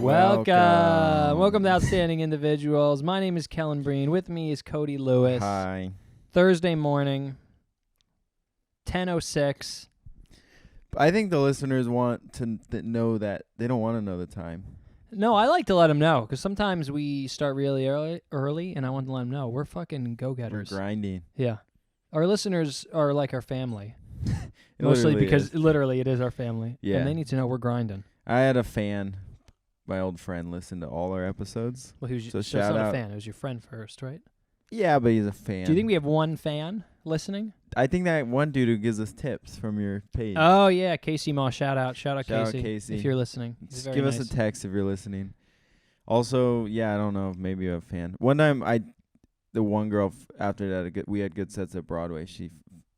Welcome to Outstanding Individuals. My name is Kellan Breen. With me is Cody Lewis. Hi. Thursday morning, 10:06. I think the listeners want to know that they don't want to know the time. No, I like to let them know because sometimes we start really early, and I want to let them know we're fucking go-getters. We're grinding. Yeah. Our listeners are like our family. Mostly because literally it is our family. Yeah. And they need to know we're grinding. I had a fan, my old friend, listen to all our episodes. Well, so it's shout not out. a fan. It was your friend first, right? Yeah, but he's a fan. Do you think we have one fan listening? I think that one dude who gives us tips from your page. Oh, yeah. Casey Moss. Shout out Casey. Casey. If you're listening. Just give us a text if you're listening. Also, yeah, I don't know. Maybe a fan. One time, the one girl after that, we had good sets at Broadway. She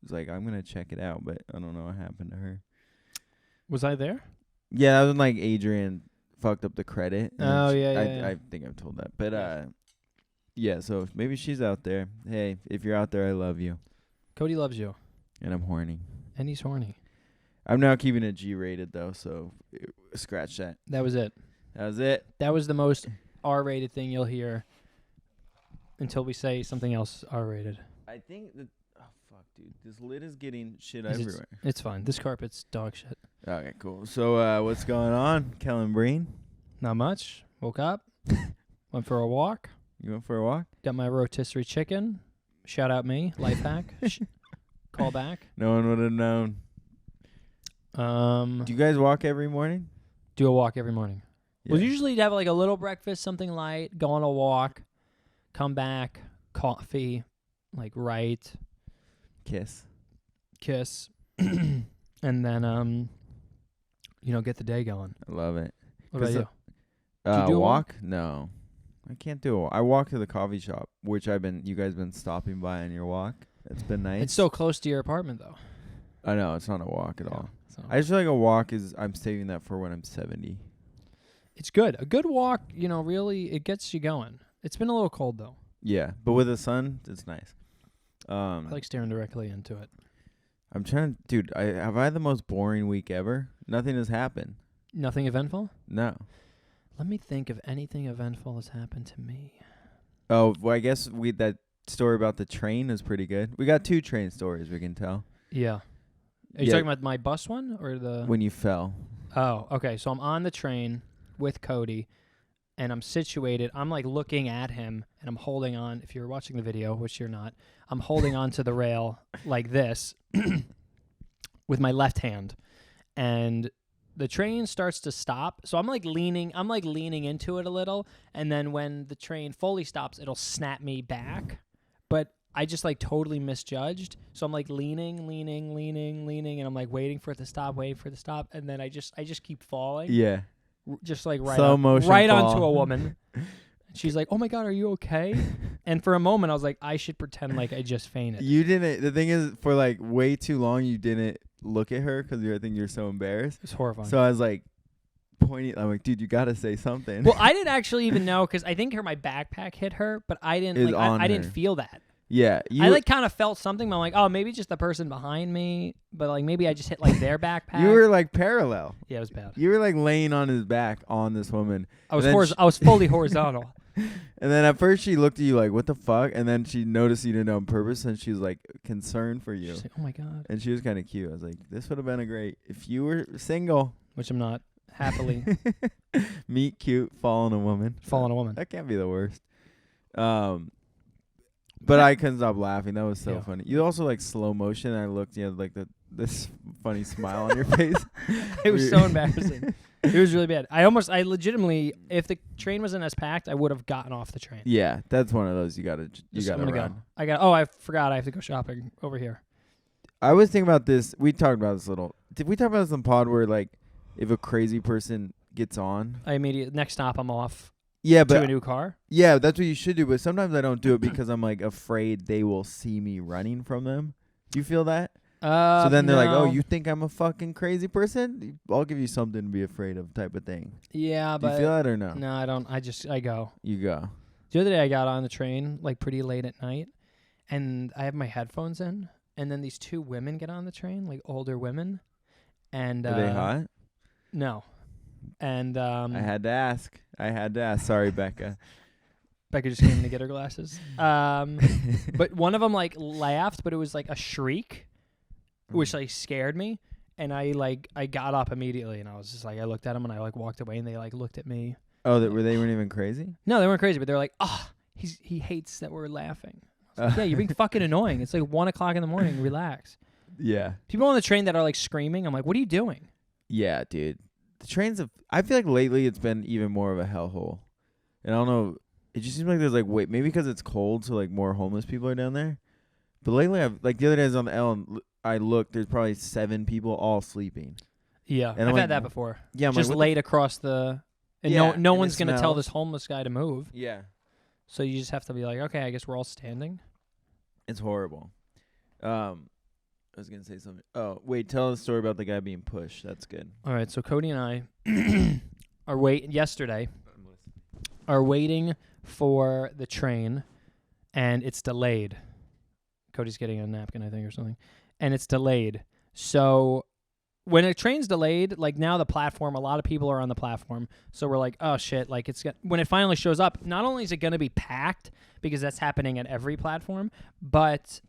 was like, I'm going to check it out, but I don't know what happened to her. Was I there? Yeah, that was like Adrian fucked up the credit. Oh, yeah. I think I've told that. But, yeah, so maybe she's out there. Hey, if you're out there, I love you. Cody loves you. And I'm horny. And he's horny. I'm now keeping it G-rated, though, so scratch that. That was it. That was it. That was the most R-rated thing you'll hear until we say something else R-rated. I think that... Oh, fuck, dude. This lid is getting shit everywhere. It's fine. This carpet's dog shit. Okay, cool. So, what's going on, Kellan Breen? Not much. Woke up. Went for a walk. You went for a walk? Got my rotisserie chicken. Shout out me. Life hack. Call back. No one would have known. Do you guys walk every morning? Do a walk every morning. Yeah. We'll usually have like a little breakfast, something light, go on a walk, come back, coffee, like Kiss. and then get the day going. I love it. What about you? Do you do a walk? No. I can't do a walk. I walk to the coffee shop, which you guys been stopping by on your walk. It's been nice. It's so close to your apartment, though. I know, it's not a walk at all. I I just feel like a walk I'm saving that for when I'm 70. It's good. A good walk, really, it gets you going. It's been a little cold, though. Yeah, but with the sun, it's nice. I like staring directly into it. I'm trying to... Dude, have I had the most boring week ever? Nothing has happened. Nothing eventful? No. Let me think if anything eventful has happened to me. Oh, well, I guess that story about the train is pretty good. We got 2 train stories we can tell. Yeah. Are you talking about my bus one or the... When you fell. Oh, okay. So I'm on the train with Cody, and I'm situated. I'm, like, looking at him, and I'm holding on. If you're watching the video, which you're not, I'm holding on to the rail like this with my left hand. And the train starts to stop. So I'm leaning into it a little, and then when the train fully stops, it'll snap me back. But I just totally misjudged. So I'm leaning, and I'm waiting for it to stop, and then I just keep falling. Yeah. Just right slow motion right fall. onto a woman. She's like, "Oh my God, are you okay?" And for a moment, I was like, I should pretend like I just fainted. You didn't. The thing is, for way too long, you didn't look at her because I think you're so embarrassed. It's horrifying. So I was pointing. I'm like, dude, you gotta say something. Well, I didn't actually even know because I think my backpack hit her, but I didn't. I didn't feel that. Yeah, I kind of felt something. But I'm like, oh, maybe just the person behind me, but maybe I just hit their backpack. You were parallel. Yeah, it was bad. You were laying on his back on this woman. I was fully horizontal. And then at first she looked at you like, what the fuck? And then she noticed you did it on purpose, and she was concerned for you. She's like, oh my God. And she was kind of cute. I was like, this would have been if you were single. Which I'm not. Happily. Meet cute, fall on a woman. Fall on a woman. That can't be the worst. But I couldn't stop laughing. That was so funny. You also slow motion. And I looked, you had this funny smile on your face. It was so embarrassing. It was really bad. I legitimately, if the train wasn't as packed, I would have gotten off the train. Yeah, that's one of those you gotta run. I forgot I have to go shopping over here. I was thinking about this. We talked about this a little. Did we talk about this on pod where if a crazy person gets on? Next stop I'm off. Yeah, but to a new car? Yeah, that's what you should do. But sometimes I don't do it because I'm afraid they will see me running from them. Do you feel that? So then they're like, oh, you think I'm a fucking crazy person? I'll give you something to be afraid of type of thing. Yeah, do you feel that or no? No, I don't. I go. You go. The other day I got on the train pretty late at night, and I have my headphones in, and then these 2 women get on the train, older women. And are they hot? No. And I had to ask. Sorry, Becca. Becca just came to get her glasses. But one of them like laughed, but it was like a shriek, which like scared me. And I got up immediately, and I was just like, I looked at them, and I like walked away, and they like looked at me. Oh, they weren't even crazy? No, they weren't crazy, but they're like, he hates that we're laughing. Like, yeah, you're being fucking annoying. It's like 1:00 in the morning. Relax. Yeah. People on the train that are like screaming, I'm like, what are you doing? Yeah, dude. The trains I feel like lately it's been even more of a hellhole. And I don't know, it just seems like there's like maybe because it's cold, so like more homeless people are down there. But lately the other day I was on the L and I looked, there's probably 7 people all sleeping. Yeah, and I've like, had that before. Yeah, I'm just like, laid across the, and yeah, no and one's gonna tell this homeless guy to move. Yeah. So you just have to be like, okay, I guess we're all standing. It's horrible. I was gonna say something. Oh, wait, tell the story about the guy being pushed. That's good. All right, so Cody and I are waiting for the train, and it's delayed. Cody's getting a napkin, I think, or something, and it's delayed. So when a train's delayed, like now the platform, a lot of people are on the platform. So we're like, oh shit, like when it finally shows up, not only is it going to be packed because that's happening at every platform, but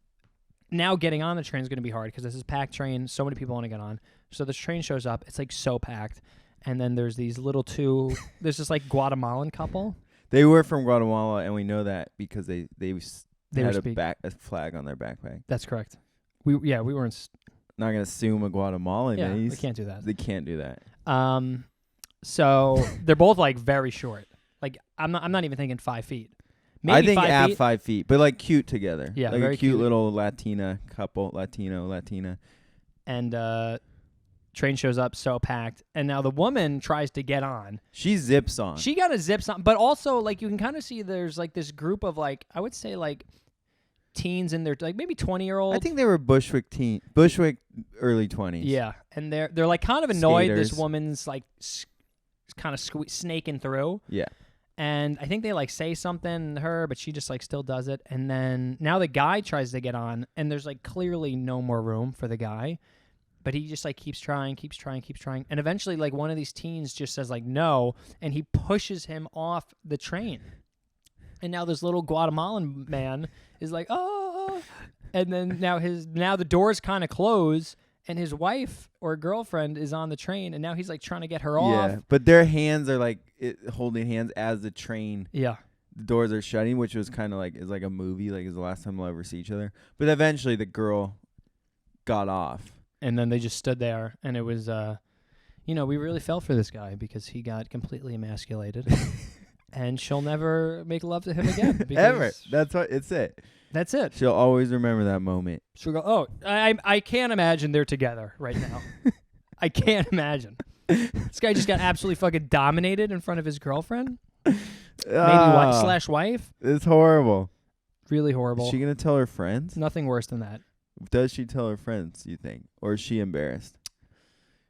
now getting on the train is going to be hard because this is a packed train. So many people want to get on. So this train shows up. It's like so packed. And then there's these there's this like Guatemalan couple. They were from Guatemala, and we know that because they had a flag on their backpack. That's correct. We weren't not gonna assume a Guatemalan. Yeah, they can't do that. They can't do that. So they're both like very short. Like I'm not even thinking 5 feet. Maybe I think 5 feet. 5 feet, but like cute together. Yeah, like very a cute cute. little Latina couple, Latina. And train shows up so packed, and now the woman tries to get on. She zips on. She got a zips on, but also like you can kind of see there's like this group of like I would say like teens in their like maybe 20-year-old. I think they were Bushwick early 20s. Yeah, and they're like kind of annoyed Skaters. this woman's like kind of snaking through. Yeah. And I think they like say something to her, but she just like still does it. And then now the guy tries to get on, and there's like clearly no more room for the guy, but he just like keeps trying. And eventually like one of these teens just says like no, and he pushes him off the train. And now this little Guatemalan man is like, oh, and then now the doors kind of close, and his wife or girlfriend is on the train, and now he's like trying to get her off. Yeah, but their hands are like holding hands as the train. Yeah. The doors are shutting, which was kind of like is like a movie, like is the last time they'll ever see each other. But eventually, the girl got off, and then they just stood there, and it was, we really fell for this guy because he got completely emasculated, and she'll never make love to him again. Ever. That's what it's it. That's it. She'll always remember that moment. She'll go, oh, I can't imagine they're together right now. I can't imagine. This guy just got absolutely fucking dominated in front of his girlfriend. Maybe /wife. It's horrible. Really horrible. Is she going to tell her friends? Nothing worse than that. Does she tell her friends, you think? Or is she embarrassed?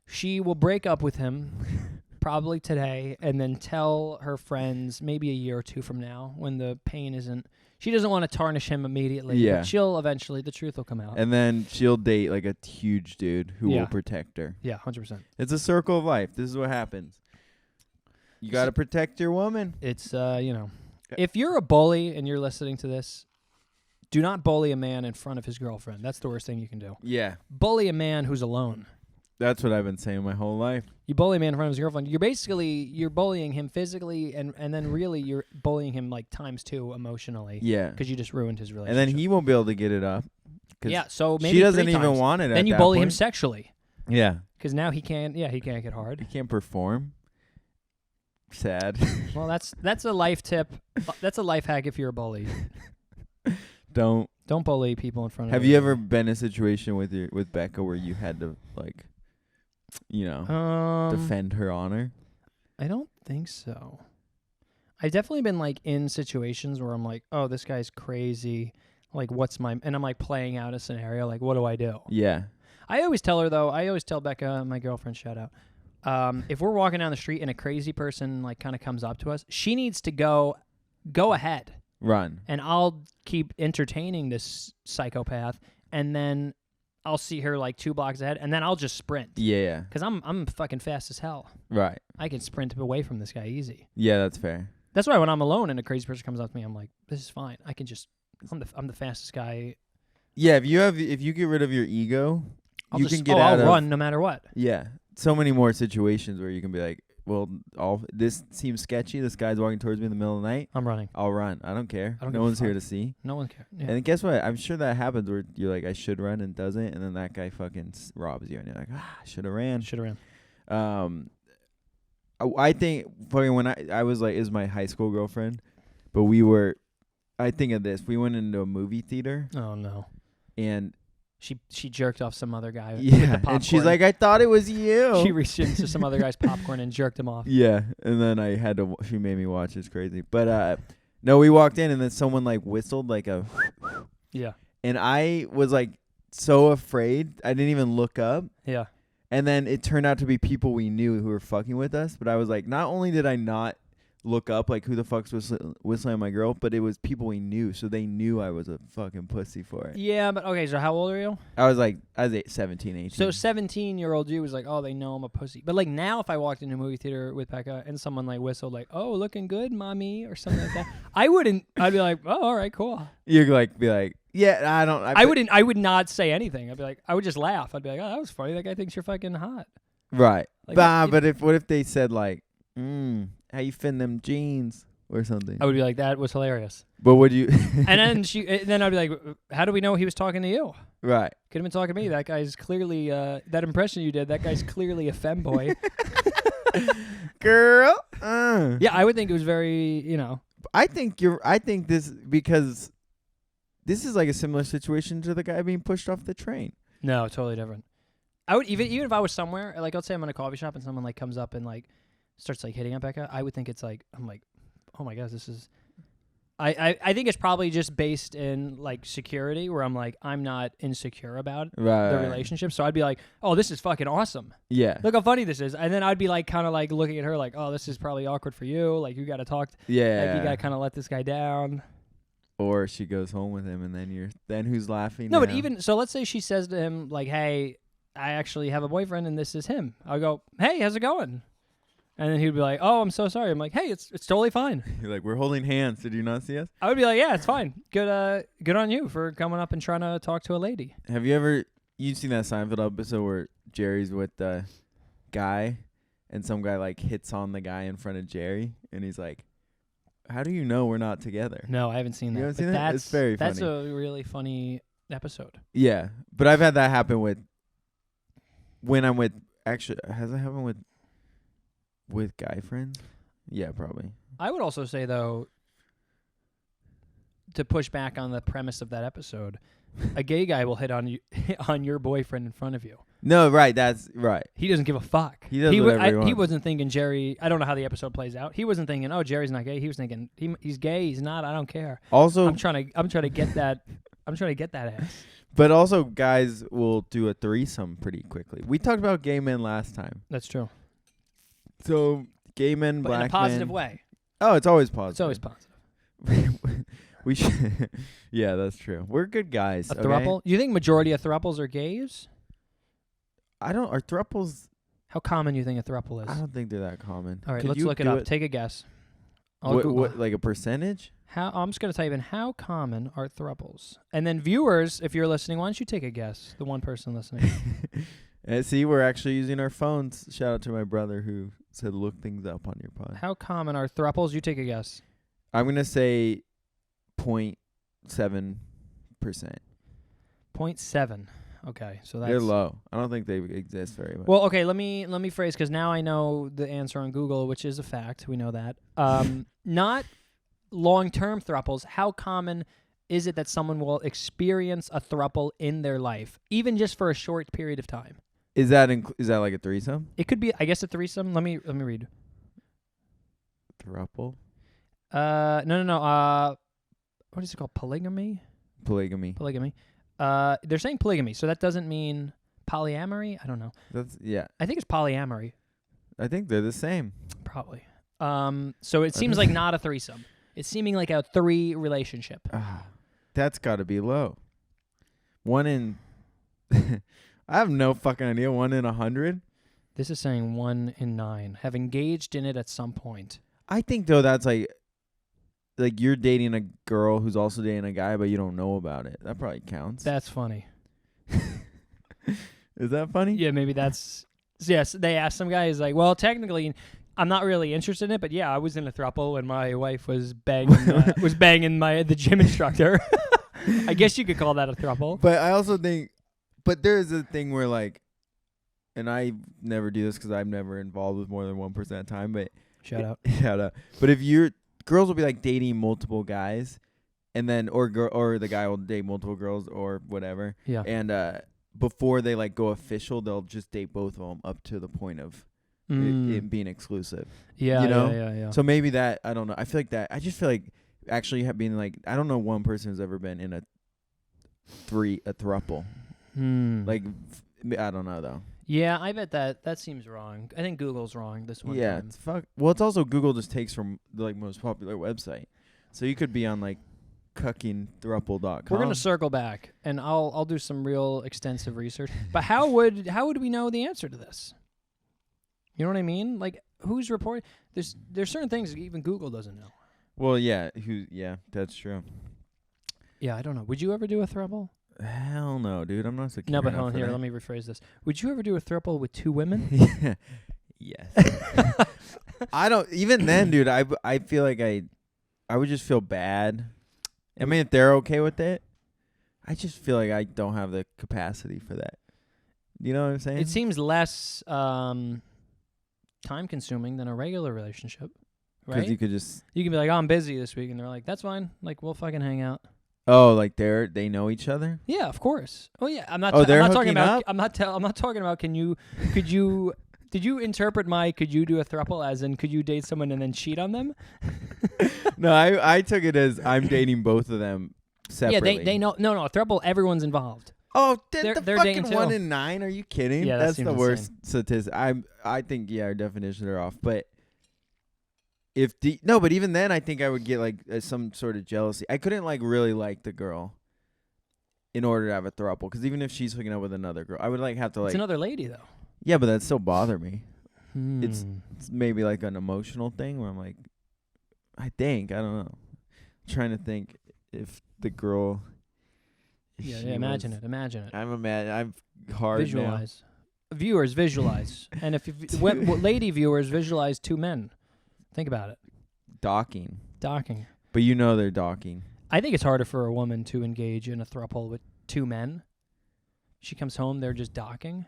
She will break up with him probably today and then tell her friends maybe a year or two from now when the pain isn't. She doesn't want to tarnish him immediately. Yeah. But she'll eventually, the truth will come out. And then she'll date like a huge dude who will protect her. Yeah, 100%. It's a circle of life. This is what happens. You got to protect your woman. It's, if you're a bully and you're listening to this, do not bully a man in front of his girlfriend. That's the worst thing you can do. Yeah. Bully a man who's alone. That's what I've been saying my whole life. You bully a man in front of his girlfriend. You're bullying him physically, and then really you're bullying him like ×2 emotionally. Yeah. Because you just ruined his relationship. And then he won't be able to get it up. Yeah, so maybe she doesn't 3 even times. want it. Then you bully him sexually. Yeah. Because now he can't get hard. He can't perform. Sad. Well, that's a life tip. That's a life hack if you're a bully. Don't bully people in front of. Have you ever been in a situation with Becca where you had to like, defend her honor? I don't think so. I've definitely been like in situations where I'm like, oh, this guy's crazy. Like, and I'm like playing out a scenario. Like, what do I do? Yeah. I always tell her though. I always tell Becca, my girlfriend, shout out. If we're walking down the street and a crazy person like kind of comes up to us, she needs to go ahead. Run. And I'll keep entertaining this psychopath, and then I'll see her like 2 blocks ahead, and then I'll just sprint. Yeah. Because I'm fucking fast as hell. Right. I can sprint away from this guy easy. Yeah, that's fair. That's why when I'm alone and a crazy person comes up to me, I'm like, this is fine. I can just, I'm the fastest guy. Yeah, if you get rid of your ego, you can get I'll out of run no matter what. Yeah. So many more situations where you can be like, well, this seems sketchy. This guy's walking towards me in the middle of the night. I'm running. I'll run. I don't care. I don't no give a one's here fuck. to see. No one cares. Yeah. And guess what? I'm sure that happens where you're like, I should run and doesn't, and then that guy fucking robs you, and you're like, I should have ran. Should have ran. I think fucking when I was like, is my high school girlfriend, but I think of this. We went into a movie theater, Oh no. and She jerked off some other guy with the yeah, popcorn. and she's like, I thought it was you. She reached into some other guy's popcorn and jerked him off. Yeah, and then I had to. She made me watch. It's crazy, but no, we walked in and then someone like whistled like a, Yeah. and I was like so afraid I didn't even look up. Yeah. And then it turned out to be people we knew who were fucking with us. But I was like, not only did I not look up like who the fuck's whistling at my girl, but it was people we knew, so they knew I was a fucking pussy for it. Yeah, but okay. So how old are you? I was 17, 18. So 17-year-old you was like, oh, they know I'm a pussy. But like now, if I walked into a movie theater with Becca and someone like whistled like, oh, looking good, mommy, or something like that, I wouldn't. I'd be like, oh, all right, cool. You'd be like, yeah, I don't. I wouldn't. I would not say anything. I'd be like, I would just laugh. I'd be like, oh, that was funny. That guy thinks you're fucking hot. Right. Like, but what if they said like, how you fin them jeans or something? I would be like, that was hilarious. But would you? And then I'd be like, how do we know he was talking to you? Right. Could have been talking to me. That guy's clearly that impression you did. That guy's clearly a femboy. Girl. Yeah, I would think it was very, I think this because this is like a similar situation to the guy being pushed off the train. No, totally different. I would even if I was somewhere, like let's say I'm in a coffee shop and someone like comes up and like starts like hitting on Becca, I would think it's like I'm like, oh my gosh, this is. I think it's probably just based in like security where I'm like I'm not insecure about the relationship, so I'd be like, oh, this is fucking awesome. Yeah. Look how funny this is, and then I'd be like kind of like looking at her like, oh, this is probably awkward for you. Like you got to talk. Yeah. Like you got to kind of let this guy down. Or she goes home with him, and then who's laughing? No, now? but even so, let's say she says to him like, "Hey, I actually have a boyfriend, and this is him." I'll go, "Hey, how's it going?" And then he'd be like, "Oh, I'm so sorry." I'm like, "Hey, it's totally fine." You're like, we're holding hands. Did you not see us? I would be like, "Yeah, it's fine. Good on you for coming up and trying to talk to a lady." Have you seen that Seinfeld episode where Jerry's with the guy, and some guy like hits on the guy in front of Jerry, and he's like, how do you know we're not together? No, I haven't seen that. You haven't seen that? It's very funny. That's a really funny episode. Yeah, but I've had that happen when I'm with. Actually, has it happened with guy friends? Yeah, probably. I would also say though, to push back on the premise of that episode, a gay guy will hit on your boyfriend in front of you. No, right. That's right. He doesn't give a fuck. He does whatever he wants. He wasn't thinking Jerry. I don't know how the episode plays out. He wasn't thinking, oh, Jerry's not gay. He was thinking he's gay. He's not. I don't care. Also, I'm trying to get that. I'm trying to get that ass. But also, guys will do a threesome pretty quickly. We talked about gay men last time. That's true. So gay men, But black men. in a positive way. Oh, it's always positive. It's always positive. We should. Yeah, that's true. We're good guys. A throuple? You think majority of throuples are gays? Are thruples? How common you think a throuple is? I don't think they're that common. All right, Could let's you look it do up. Take a guess. I'll Google. What, like a percentage? I'm just going to type in how common are thruples. And then viewers, if you're listening, why don't you take a guess? The one person listening. See, we're actually using our phones. Shout out to my brother who said look things up on your pod. How common are thruples? You take a guess. I'm going to say 0.7%. 0.7. Okay, so that's... They're low. I don't think they exist very much. Well, okay, let me phrase, because now I know the answer on Google, which is a fact. We know that. Not long-term thruples. How common is it that someone will experience a thruple in their life, even just for a short period of time? Is that like a threesome? It could be, I guess, a threesome. Let me read. Thruple? No. What is it called? Polygamy. They're saying polygamy, so that doesn't mean polyamory. I don't know. I think it's polyamory. I think they're the same. Probably. So it seems like not a threesome. It's seeming like a 3 relationship. That's got to be low. 1 in I have no fucking idea. 1 in 100. This is saying 1 in 9 have engaged in it at some point. I think though that's like you're dating a girl who's also dating a guy, but you don't know about it. That probably counts. That's funny. Is that funny? Yeah, maybe that's... Yes, they asked some guy, he's like, well, technically, I'm not really interested in it, but yeah, I was in a throuple when my wife was banging the gym instructor. I guess you could call that a throuple. But I also think, there is a thing where like, and I never do this because I'm never involved with more than 1% of the time, but... Shout out. But if girls will be like dating multiple guys, and then, or the guy will date multiple girls or whatever. Yeah. And, before they like go official, they'll just date both of them up to the point of it being exclusive. Yeah, you know? Yeah. So maybe that, I don't know. I just feel like actually being like, I don't know one person who's ever been in a throuple. Like, I don't know though. Yeah, I bet that seems wrong. I think Google's wrong this one Yeah, time. it's well, it's also Google just takes from the like most popular website. So you could be on like cuckingthrouple.com. We're gonna circle back, and I'll do some real extensive research. But how would we know the answer to this? You know what I mean? Like, who's reporting? There's certain things that even Google doesn't know. Well, yeah, that's true. Yeah, I don't know. Would you ever do a throuple? Hell no, dude. I'm not secure. No, but hold on here. Let me rephrase this. Would you ever do a throuple with 2 women? Yeah. Yes. I don't. Even then, dude. I feel like I would just feel bad. I mean, if they're okay with it, I just feel like I don't have the capacity for that. You know what I'm saying? It seems less time-consuming than a regular relationship, right? Because you can be like, oh, I'm busy this week, and they're like, that's fine. Like, we'll fucking hang out. Oh, like they know each other? Yeah, of course. Oh yeah, I'm not. They're I'm not talking hooking about. up? I'm not talking about. Could you? Did you interpret my "could you do a throuple" as in could you date someone and then cheat on them? No, I took it as I'm dating both of them separately. Yeah, they know. No, a throuple. Everyone's involved. Oh, They're the dating fucking too. 1 in 9? Are you kidding? Yeah, that that's seems the worst insane. statistic. I think our definitions are off. But but even then, I think I would get like some sort of jealousy. I couldn't like really like the girl in order to have a throuple, because even if she's hooking up with another girl, I would like have to like. It's another lady though. Yeah, but that still bother me. Hmm. It's maybe like an emotional thing where I'm like, I don't know. I'm trying to think if the girl. Yeah, imagine it. I'm hard Visualize. Viewers, visualize. And if lady viewers, visualize 2 men. Think about it. Docking. Docking. But they're docking. I think it's harder for a woman to engage in a throuple with 2 men. She comes home, they're just docking.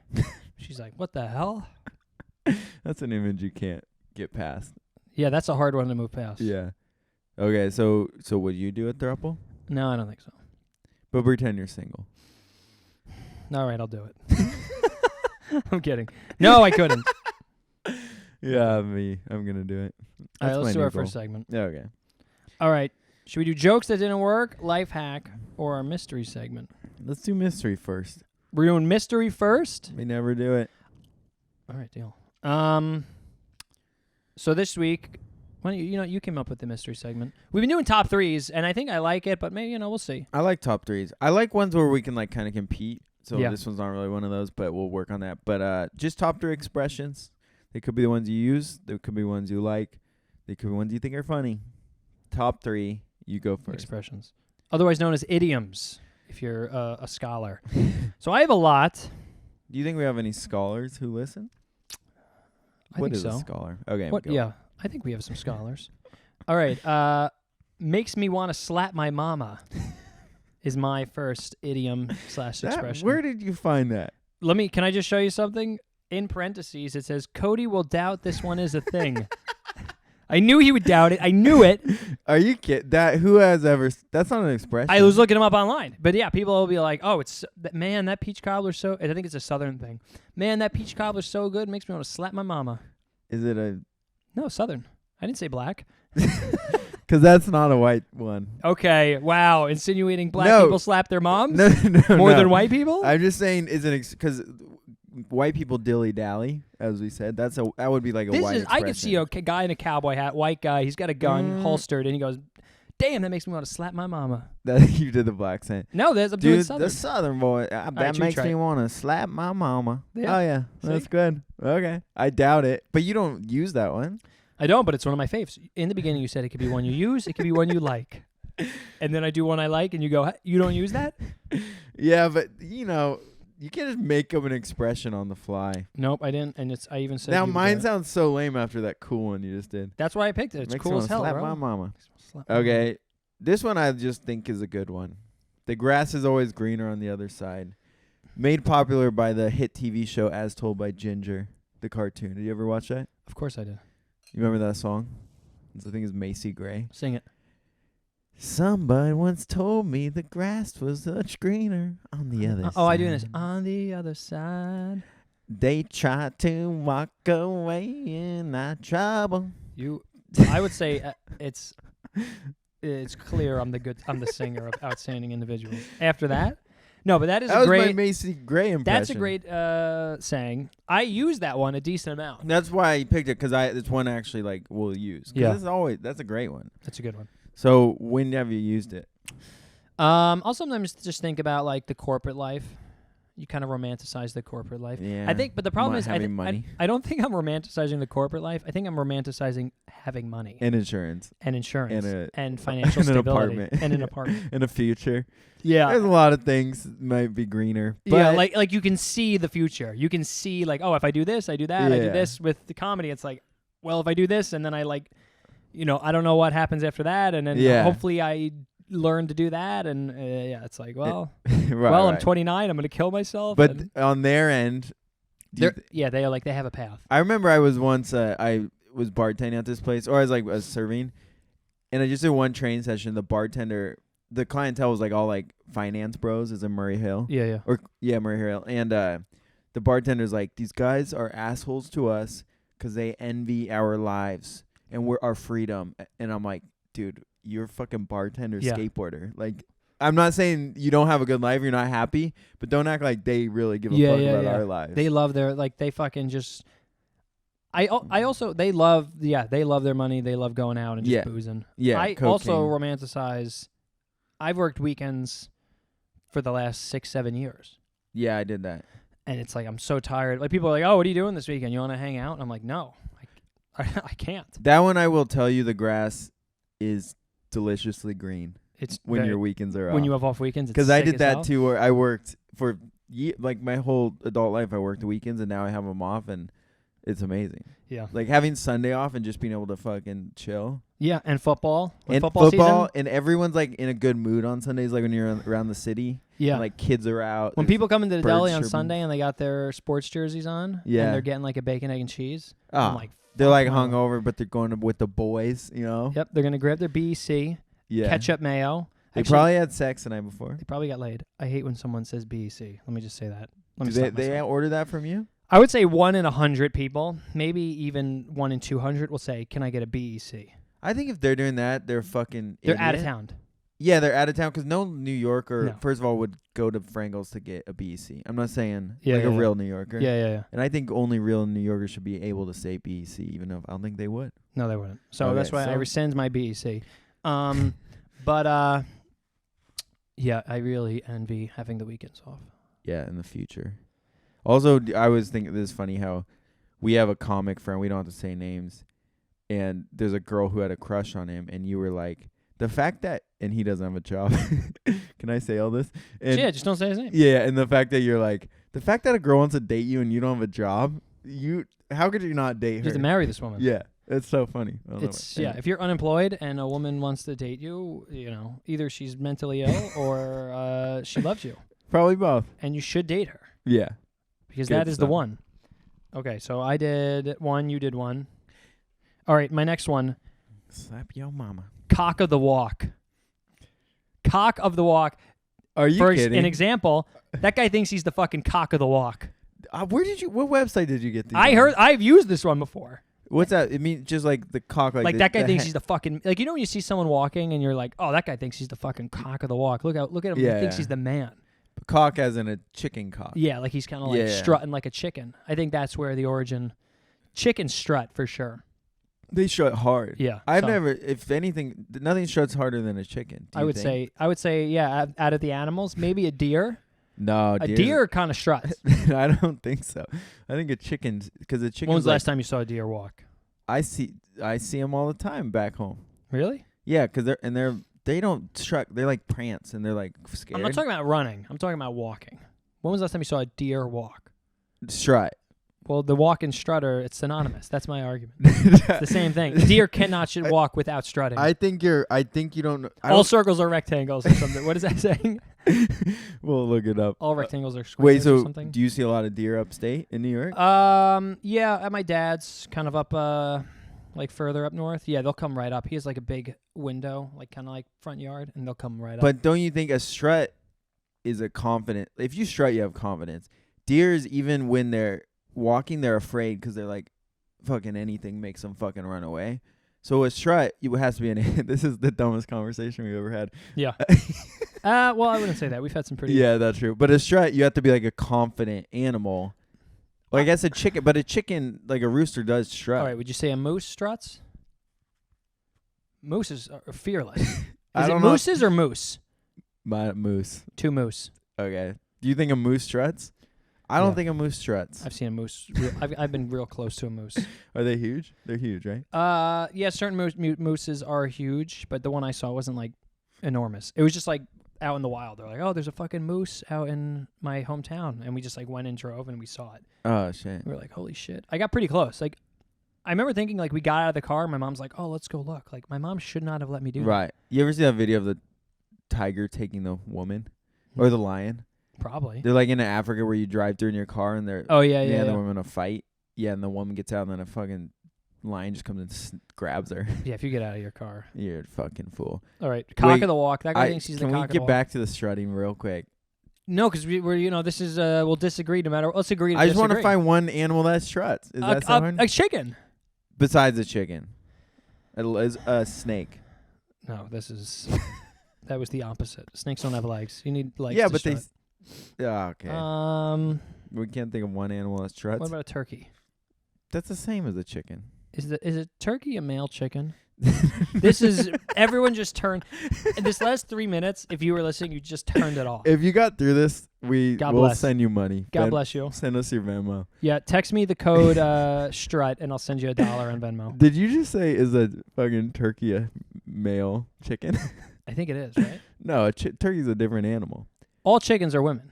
She's like, what the hell? That's an image you can't get past. Yeah, that's a hard one to move past. Yeah. Okay, so would you do a throuple? No, I don't think so. But pretend you're single. All right, I'll do it. I'm kidding. No, I couldn't. Yeah, I'm going to do it. All right, That's let's my do our new goal. first segment. Yeah, okay. All right. Should we do jokes that didn't work, life hack, or our mystery segment? Let's do mystery first. We're doing mystery first? We never do it. All right, deal. So this week, you came up with the mystery segment. We've been doing top 3s, and I think I like it, but maybe, we'll see. I like top 3s. I like ones where we can like kind of compete. So Yeah. this one's not really one of those, but we'll work on that. But just top 3 expressions. They could be the ones you use. They could be ones you like. They could be ones you think are funny. Top 3, you go first. Expressions. Otherwise known as idioms, if you're a scholar. So I have a lot. Do you think we have any scholars who listen? I What think is so. a scholar? Okay. What? go. Yeah, I think we have some scholars. All right. Makes me want to slap my mama is my first idiom / expression. Where did you find that? Can I just show you something? In parentheses, it says, Cody will doubt this one is a thing. I knew he would doubt it. I knew it. Are you kidding? That's not an expression. I was looking him up online. But yeah, people will be like, oh, man, that peach cobbler's so, I think it's a southern thing. Man, that peach cobbler's so good, makes me want to slap my mama. Is it a... No, southern. I didn't say black. Because that's not a white one. Okay, wow. Insinuating black people slap their moms? No. More than white people? I'm just saying, because white people dilly-dally, as we said. That would be like a white expression. I could see a guy in a cowboy hat, white guy, he's got a gun holstered, and he goes, damn, that makes me want to slap my mama. That you did the black accent. No, I'm doing Dude, Southern. the Southern boy. That you makes try me it. want to slap my mama. Yeah. Oh, yeah. See? That's good. Okay. I doubt it. But you don't use that one. I don't, but it's one of my faves. In the beginning, you said it could be one you use. It could be one you like. And then I do one I like, and you go, you don't use that? Yeah, but, you can't just make up an expression on the fly. Nope, I didn't. And I even said Now, you would mine do it. sounds so lame after that cool one you just did. That's why I picked it. It's Makes cool me as wanna hell, slap bro. my mama. Slap my mama. Okay. This one I just think is a good one. The grass is always greener on the other side. Made popular by the hit TV show As Told by Ginger, the cartoon. Did you ever watch that? Of course I did. You remember that song? I think it's Macy Gray. Sing it. Somebody once told me the grass was much greener on the other side. Oh, I do this. On the other side. They tried to walk away in that trouble. I would say it's clear I'm the singer of Outstanding Individuals. After that, no, but that is That was great. my Macy Gray impression. That's a great saying. I use that one a decent amount. That's why I picked it, because it's one I actually will use. Yeah. That's a great one. That's a good one. So when have you used it? I'll sometimes just think about the corporate life. You kind of romanticize the corporate life. Yeah. I think, but the problem is having money I don't think I'm romanticizing the corporate life. I think I'm romanticizing having money and insurance and insurance and and financial and an stability apartment. and an apartment. in the future. Yeah. There's a lot of things that might be greener. But Yeah, like you can see the future. You can see if I do this, I do that, I do Yeah. this. With the comedy, it's well, if I do this and then I I don't know what happens after that, and then hopefully I learn to do that, and it's well, right, I'm right. 29, I'm gonna kill myself. But and on their end, they have a path. I remember I was once I was bartending at this place, or I was serving, and I just did one training session. The bartender, the clientele was all finance bros. Is in Murray Hill. Yeah. Murray Hill, and the bartender's these guys are assholes to us because they envy our lives and our freedom. And I'm like, dude, you're a fucking bartender, skateboarder. I'm not saying you don't have a good life, you're not happy, but don't act like they really give a fuck about our lives. They love their they fucking just. I also they love their money. They love going out and just boozing. Yeah, I cocaine. also romanticize. I've worked weekends for the last 6-7 years. Yeah, I did that. And it's I'm so tired. People are oh, what are you doing this weekend? You want to hang out? And I'm like, no, I can't. That one I will tell you, the grass is deliciously green. It's when your weekends are off. When you have off weekends, because I did that too. Where I worked for my whole adult life, I worked the weekends, and now I have them off, and it's amazing. Yeah, having Sunday off and just being able to fucking chill. Yeah, and football. Football season. And everyone's in a good mood on Sundays, when you're around the city. Yeah, and, kids are out. When people come into the deli on chirping. Sunday and they got their sports jerseys on, yeah, and they're getting a bacon, egg, and cheese. I'm like, they're hungover, but they're going with the boys. Yep, they're gonna grab their BEC, ketchup, mayo. They probably had sex the night before. They probably got laid. I hate when someone says BEC. Let me just say that. They order that from you? I would say 1 in 100 people, maybe even 1 in 200 will say, "Can I get a BEC?" I think if they're doing that, they're fucking. They're out of town. Yeah, they're out of town because no New Yorker, first of all, would go to Frangles to get a BEC. I'm not saying a real New Yorker. Yeah. And I think only real New Yorkers should be able to say BEC, even if I don't think they would. No, they wouldn't. So that's why I rescind my BEC. Yeah, I really envy having the weekends off. Yeah, in the future. Also, I was thinking this is funny how we have a comic friend. We don't have to say names. And there's a girl who had a crush on him. And you were like, the fact that, and he doesn't have a job. Can I say all this? And yeah, just don't say his name. Yeah, and the fact that you're like, the fact that a girl wants to date you and you don't have a job, how could you not date her? You have to marry this woman. Yeah, it's so funny. If you're unemployed and a woman wants to date you, either she's mentally ill or she loves you. Probably both. And you should date her. Yeah. Because that is the one. Okay, so I did one, you did one. All right, my next one. Slap your mama. Cock of the walk. Cock of the walk. Are you kidding? An example, that guy thinks he's the fucking cock of the walk. What website did you get these? I've used this one before. What's that? It means just the cock. That guy thinks he's the fucking, when you see someone walking and you're like, oh, that guy thinks he's the fucking cock of the walk. Look at him. Yeah, he thinks he's the man. Cock as in a chicken cock. Yeah, he's kind of strutting like a chicken. I think that's where the origin. Chicken strut for sure. They strut hard. Yeah. I've so never, if anything, nothing struts harder than a chicken. Do I you would think? say, yeah, out of the animals, maybe a deer. No, A deer kind of struts. I don't think so. I think a chicken's, because a chicken's When was the like, last time you saw a deer walk? I see them all the time back home. Really? Yeah, because they don't strut. They like prance and they're like scared. I'm not talking about running. I'm talking about walking. When was the last time you saw a deer walk? Strut. Well, the walk and strutter, it's synonymous. That's my argument. It's the same thing. Deer should walk without strutting. I think you don't know. All circles are rectangles or something. What is that saying? We'll look it up. All rectangles are squares Wait, or so something. do you see a lot of deer upstate in New York? Yeah, at my dad's, kind of up, like further up north. Yeah, they'll come right up. He has like a big window, like kind of like front yard, and they'll come right up. But don't you think a strut is a confident? If you strut, you have confidence. Deers, even when they're walking, they're afraid because they're like, fucking anything makes them fucking run away. So a strut, it has to be this is the dumbest conversation we've ever had. Yeah. Well, I wouldn't say that. We've had some pretty. Yeah, that's true. But a strut, you have to be like a confident animal. Well, I guess a chicken, but a chicken, like a rooster, does strut. All right, would you say a moose struts? Mooses are fearless. I Is it don't know. mooses or moose? My moose. Two moose. Okay. Do you think a moose struts? I don't Yeah. think a moose struts. I've seen a moose. I've been real close to a moose. Are they huge? They're huge, right? Yeah, certain mooses are huge, but the one I saw wasn't like enormous. It was just like out in the wild. They're like, oh, there's a fucking moose out in my hometown, and we just like went and drove and we saw it. Oh shit. We were like, holy shit! I got pretty close. Like, I remember thinking like we got out of the car. My mom's like, oh, let's go look. Like, my mom should not have let me do that. Right. You ever see that video of the tiger taking the woman or the lion? Probably. They're like in Africa where you drive through in your car and they're Oh yeah, and yeah. the woman in a fight. Yeah, and the woman gets out and then a fucking lion just comes and grabs her. Yeah, if you get out of your car. You're a fucking fool. All right, cock of the walk. That guy thinks he's the Can cock we of the get walk. back to the strutting real quick? No, because we're this is we'll disagree no matter. Let's agree to I just want to disagree. find one animal that struts. Is that someone? A chicken. Besides a chicken, a snake. No, this is that was the opposite. Snakes don't have legs. You need legs. Yeah, to but strut. Yeah, okay. We can't think of one animal that struts. What about a turkey? That's the same as a chicken. Is a turkey a male chicken? This is everyone just turned. In this last 3 minutes, if you were listening, you just turned it off. If you got through this, God will bless. send you money. God bless you. Send us your Venmo. Yeah, text me the code strut, and I'll send you $1 on Venmo. Did you just say is a fucking turkey a male chicken? I think it is, right? No, a turkey's a different animal. All chickens are women.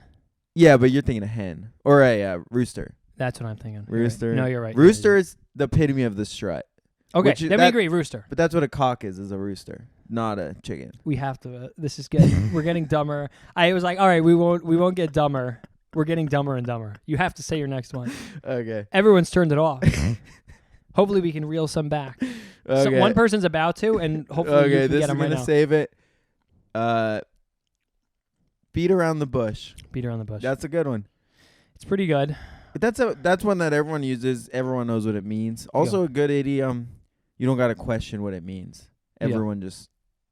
Yeah, but you're thinking a hen or a rooster. That's what I'm thinking. You're Rooster. right. No, you're right. Rooster is the epitome of the strut. Okay, which is- then we that- agree. Rooster. But that's what a cock is a rooster, not a chicken. We have to. This is getting. We're getting dumber. I was like, all right, we won't get dumber. We're getting dumber and dumber. You have to say your next one. Okay. Everyone's turned it off. Hopefully, we can reel some back. Okay. So one person's about to, and hopefully you can this get is them right gonna now. save it. Beat around the bush. Beat around the bush. That's a good one. It's pretty good. But that's one that everyone uses. Everyone knows what it means. Also a good idiom. You don't gotta question what it means. Yeah. Everyone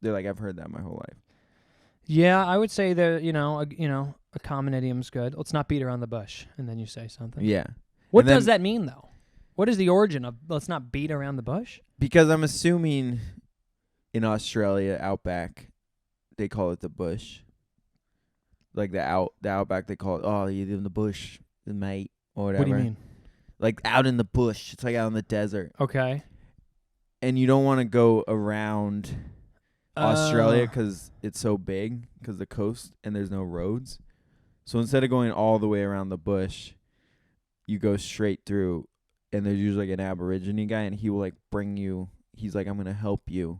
they're like, I've heard that my whole life. Yeah, I would say that a common idiom's good. Let's not beat around the bush, and then you say something. Yeah. What And then- does that mean though? What is the origin of let's not beat around the bush? Because I'm assuming in Australia, outback, they call it the bush. Like the outback, they call it, oh, you're in the bush, mate, or whatever. What do you mean? Like out in the bush. It's like out in the desert. Okay. And you don't want to go around Australia because it's so big, because the coast, and there's no roads. So instead of going all the way around the bush, you go straight through, and there's usually like an Aborigine guy, and he will like bring you. He's like, I'm gonna help you.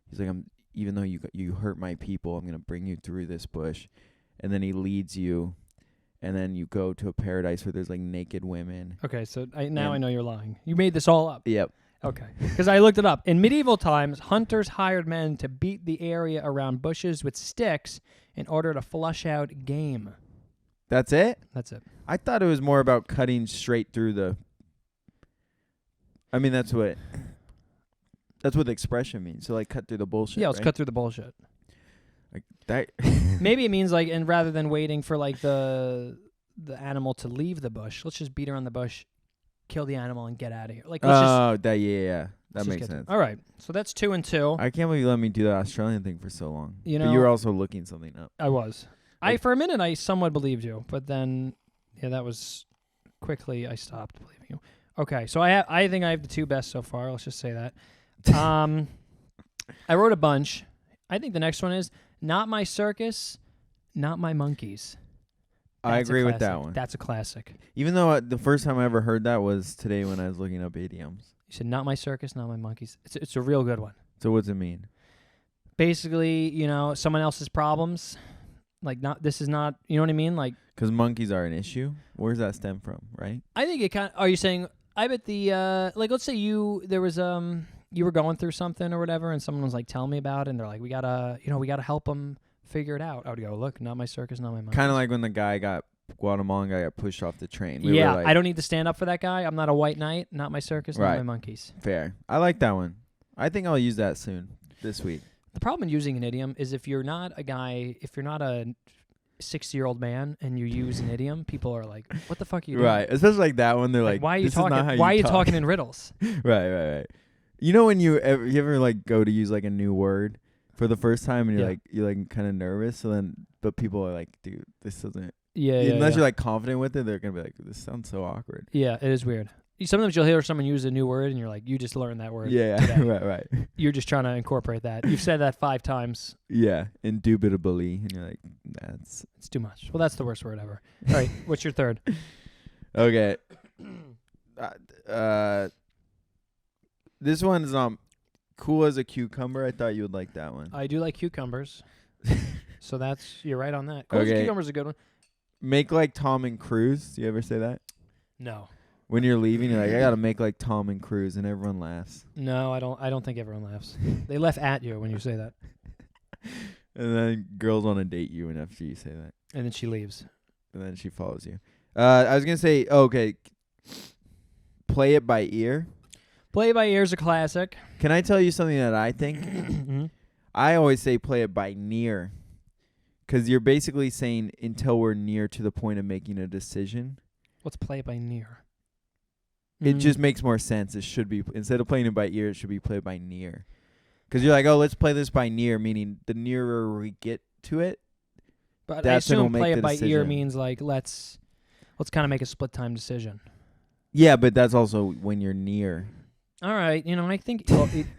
He's like, even though you hurt my people, I'm gonna bring you through this bush, and then he leads you, and then you go to a paradise where there's like naked women. Okay, so I know you're lying. You made this all up. Yep. Okay, because I looked it up. In medieval times, hunters hired men to beat the area around bushes with sticks in order to flush out game. That's it? That's it. I thought it was more about cutting straight through the. I mean, that's what the expression means. So like, cut through the bullshit. Yeah, let's right? cut through the bullshit. Like that. Maybe it means like, and rather than waiting for like the animal to leave the bush, let's just beat around the bush, kill the animal, and get out of here. Like, let's just. That yeah. That makes sense. All right. So that's 2 and 2. I can't believe you let me do that Australian thing for so long. You but know, you were also looking something up. I was. For a minute, I somewhat believed you, but then, that was quickly I stopped believing you. Okay, so I think I have the 2 best so far. Let's just say that. I wrote a bunch. I think the next one is Not My Circus, Not My Monkeys. I agree with that one. That's a classic. Even though the first time I ever heard that was today when I was looking up idioms. You said, Not My Circus, Not My Monkeys. It's a real good one. So what's it mean? Basically, someone else's problems. Like, this is not, you know what I mean? Like, because monkeys are an issue. Where does that stem from? Right? I think it kind of. Are you saying? I bet let's say you were going through something or whatever, and someone was like, "Tell me about it," and they're like, "We gotta help them figure it out." I would go, "Look, not my circus, not my monkeys." Kind of like when the Guatemalan guy got pushed off the train. I don't need to stand up for that guy. I'm not a white knight. Not my circus, not my monkeys. Fair. I like that one. I think I'll use that soon this week. The problem in using an idiom is if you're not a 60-year-old man and you use an idiom, people are like, "What the fuck are you doing?" Right, especially like that one. They're like, "Why are you this talking? Is not how Why are you talk. talking in riddles?" Right. You know when you ever like go to use like a new word for the first time and you're like kind of nervous, but people are like, "Dude, this doesn't." Unless you're like confident with it, they're gonna be like, "This sounds so awkward." Yeah, it is weird. Sometimes you'll hear someone use a new word and you're like, you just learned that word. Yeah, today. right. You're just trying to incorporate that. You've said that 5 times. Yeah, indubitably. And you're like, it's too much. Well, that's the worst word ever. All right, what's your third? Okay. This one's cool as a cucumber. I thought you would like that one. I do like cucumbers. So you're right on that. Cool as a cucumber's a good one. Make like Tom and Cruise. Do you ever say that? No. When you're leaving, you're like, I gotta make like Tom and Cruise, and everyone laughs. No, I don't think everyone laughs. They laugh at you when you say that. And then girls want to date you, and after you say that, and then she leaves, and then she follows you. I was gonna say, okay, play it by ear. Play it by ear is a classic. Can I tell you something that I think? I always say play it by near, because you're basically saying until we're near to the point of making a decision. What's play it by near? It just makes more sense. It should be, instead of playing it by ear, it should be played by near. Because you're like, oh, let's play this by near, meaning the nearer we get to it. But I assume play it by ear means like let's kind of make a split time decision. Yeah, but that's also when you're near. All right, I think kind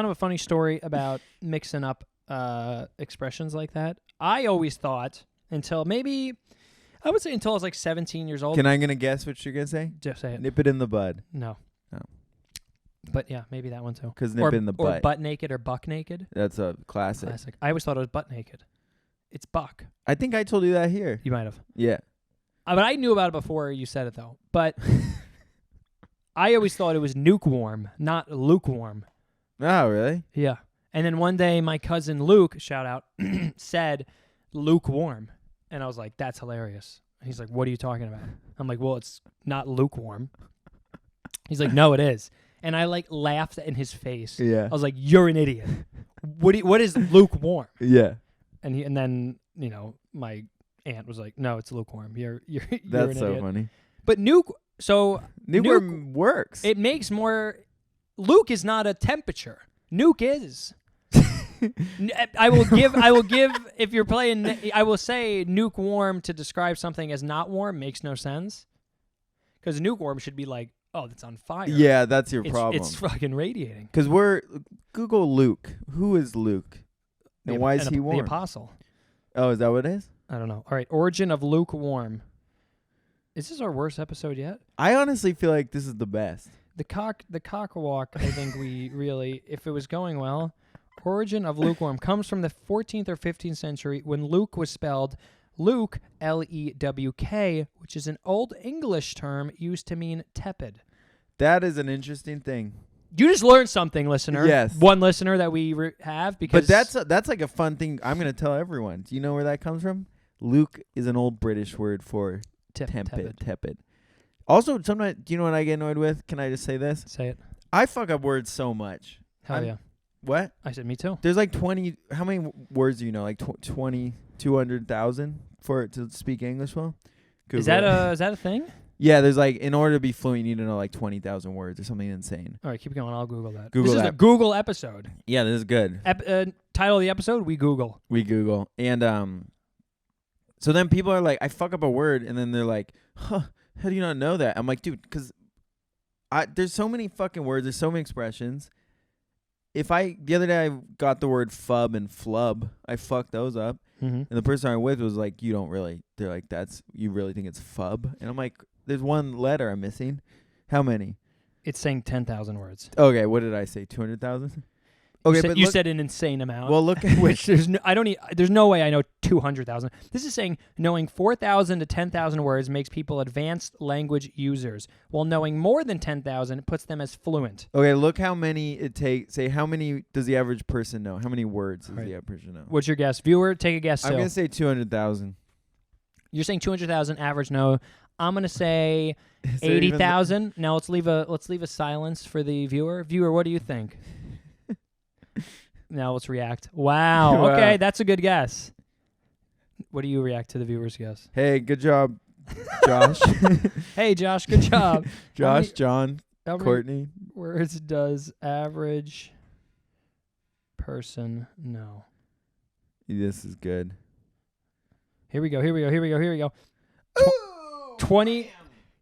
of a funny story about mixing up expressions like that. I always thought until I was like 17 years old. Can I gonna guess what you're gonna say? Just say it. Nip it in the bud. No. Oh. But yeah, maybe that one too. Because nip in the butt. Or butt naked or buck naked. That's a classic. I always thought it was butt naked. It's buck. I think I told you that here. You might have. Yeah. But I knew about it before you said it though. But I always thought it was nukewarm, not lukewarm. Oh, really? Yeah. And then one day my cousin Luke, shout out, said lukewarm. And I was like, that's hilarious. And he's like, what are you talking about? I'm like, well, it's not lukewarm. He's like, no, it is. And I like laughed in his face. Yeah. I was like, you're an idiot. What is lukewarm? Yeah. And then my aunt was like, no, it's lukewarm. You're That's an so idiot. funny. But nukewarm works. It makes more. Luke is not a temperature. Nuke is. I will give if you're playing, I will say nuke warm to describe something as not warm makes no sense. Because nuke warm should be like, oh, that's on fire. Yeah, that's your problem. It's fucking radiating. Because Google Luke. Who is Luke? And why is he warm? The apostle. Oh, is that what it is? I don't know. All right, origin of lukewarm. Is this our worst episode yet? I honestly feel like this is the best. The cock walk, I think we really, if it was going well. Origin of lukewarm comes from the 14th or 15th century when Luke was spelled Luke, Lewk, which is an Old English term used to mean tepid. That is an interesting thing. You just learned something, listener. Yes. One listener that we have. Because But that's like a fun thing I'm going to tell everyone. Do you know where that comes from? Luke is an old British word for tepid. Also, sometimes, do you know what I get annoyed with? Can I just say this? Say it. I fuck up words so much. Hell yeah. What? I said me too. There's like 20. How many words do you know? Like 200,000 for it to speak English well? Is that a thing? Yeah, there's like, in order to be fluent, you need to know like 20,000 words or something insane. All right, keep going. I'll Google that. Google this is that. a Google episode. Yeah, this is good. Title of the episode, we Google. We Google. And so then people are like, I fuck up a word, and then they're like, huh, how do you not know that? I'm like, dude, because there's so many fucking words, there's so many expressions. The other day I got the word fub and flub, I fucked those up. Mm-hmm. And the person I'm with was like, they're like, you really think it's fub? And I'm like, there's one letter I'm missing. How many? It's saying 10,000 words. Okay, what did I say? 200,000? Okay, you said an insane amount. Well, look at which there's no way I know 200,000. This is saying knowing 4,000 to 10,000 words makes people advanced language users, while knowing more than 10,000 puts them as fluent. Okay, look how many it takes. Say, how many does the average person know? How many words does the average person know? What's your guess? Viewer, take a guess. I'm going to say 200,000. You're saying 200,000 average no. I'm going to say 80,000. Now let's leave a silence for the viewer. Viewer, what do you think? Now let's react. Wow. Wow. Okay, that's a good guess. What do you react to the viewer's guess? Hey, good job, Josh. Hey, Josh, good job. Josh, John, How many Courtney. words does average person know? This is good. Here we go. 20.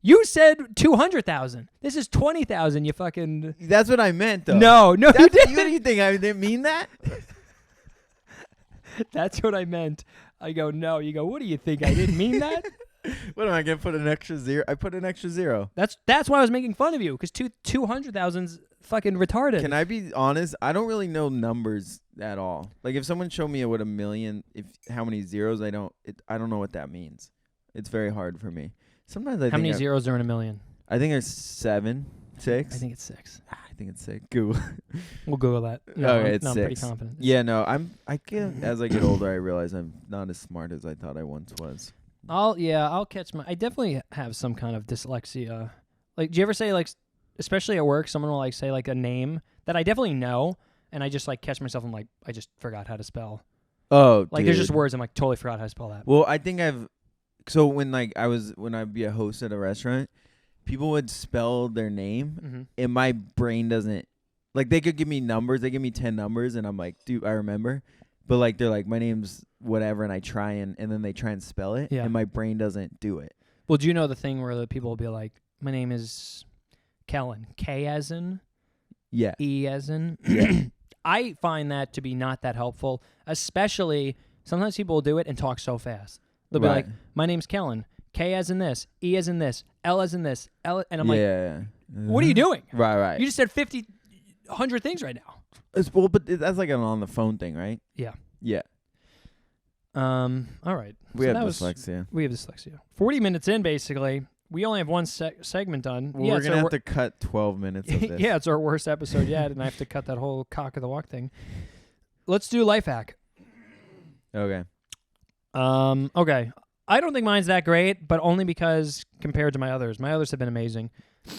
You said 200,000. This is 20,000. You fucking. That's what I meant, though. No, you didn't. You think I didn't mean that? That's what I meant. I go, no. You go, what do you think? I didn't mean that? What am I going to put an extra zero? I put an extra zero. That's why I was making fun of you, because 200,000's fucking retarded. Can I be honest? I don't really know numbers at all. Like, if someone showed me what a million, how many zeros, I don't know what that means. It's very hard for me. Sometimes How many zeros are in a million? I think there's 7, 6. I think it's 6. I think it's 6. Google. We'll Google that. No, Okay, it's I'm 6. pretty confident. Yeah, no, as I get older, I realize I'm not as smart as I thought I once was. I'll catch I definitely have some kind of dyslexia. Like, do you ever say, like, especially at work, someone will like say like a name that I definitely know, and I just like catch myself, I'm like, I just forgot how to spell. Oh, like, there's just words I'm like, totally forgot how to spell that. Well, I think so when I'd be a host at a restaurant, people would spell their name, and my brain doesn't, like, they could give me numbers, they give me 10 numbers, and I'm like, dude, I remember. But like, they're like, my name's whatever, and I try and then they try and spell it, and my brain doesn't do it. Well, do you know the thing where the people will be like, my name is Kellan, K as in, E as in. Yeah. I find that to be not that helpful, especially sometimes people will do it and talk so fast. They'll be like, my name's Kellan, K as in this, E as in this, L as in this, L, and I'm like, what are you doing? Right. You just said 100 things right now. But that's like an on the phone thing, right? Yeah. Yeah. All right. We have dyslexia. 40 minutes in, basically. We only have one segment done. Well, we're going to have to cut 12 minutes of this. Yeah, it's our worst episode yet, and I have to cut that whole cock of the walk thing. Let's do life hack. Okay. Okay. I don't think mine's that great, but only because compared to my others have been amazing.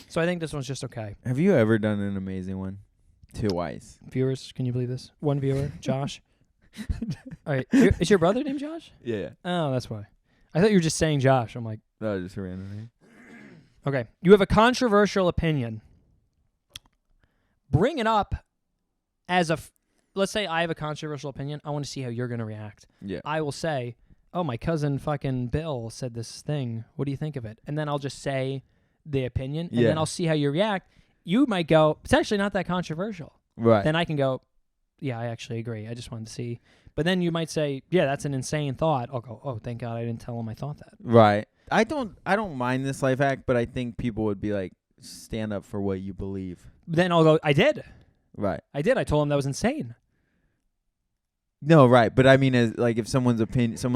So I think this one's just okay. Have you ever done an amazing one? Twice. Viewers, can you believe this? One viewer, Josh. All right. Is your brother named Josh? Yeah. Oh, that's why. I thought you were just saying Josh. I'm like, no, just a random name. Okay. You have a controversial opinion. Bring it up as let's say I have a controversial opinion. I want to see how you're going to react. Yeah. I will say, oh, my cousin fucking Bill said this thing. What do you think of it? And then I'll just say the opinion, and then I'll see how you react. You might go, it's actually not that controversial. Right. Then I can go, yeah, I actually agree. I just wanted to see. But then you might say, yeah, that's an insane thought. I'll go, oh, thank God I didn't tell him I thought that. Right. I don't mind this life hack, but I think people would be like, stand up for what you believe. Then I'll go, I did. Right. I did. I told him that was insane. No, right. But I mean, if someone's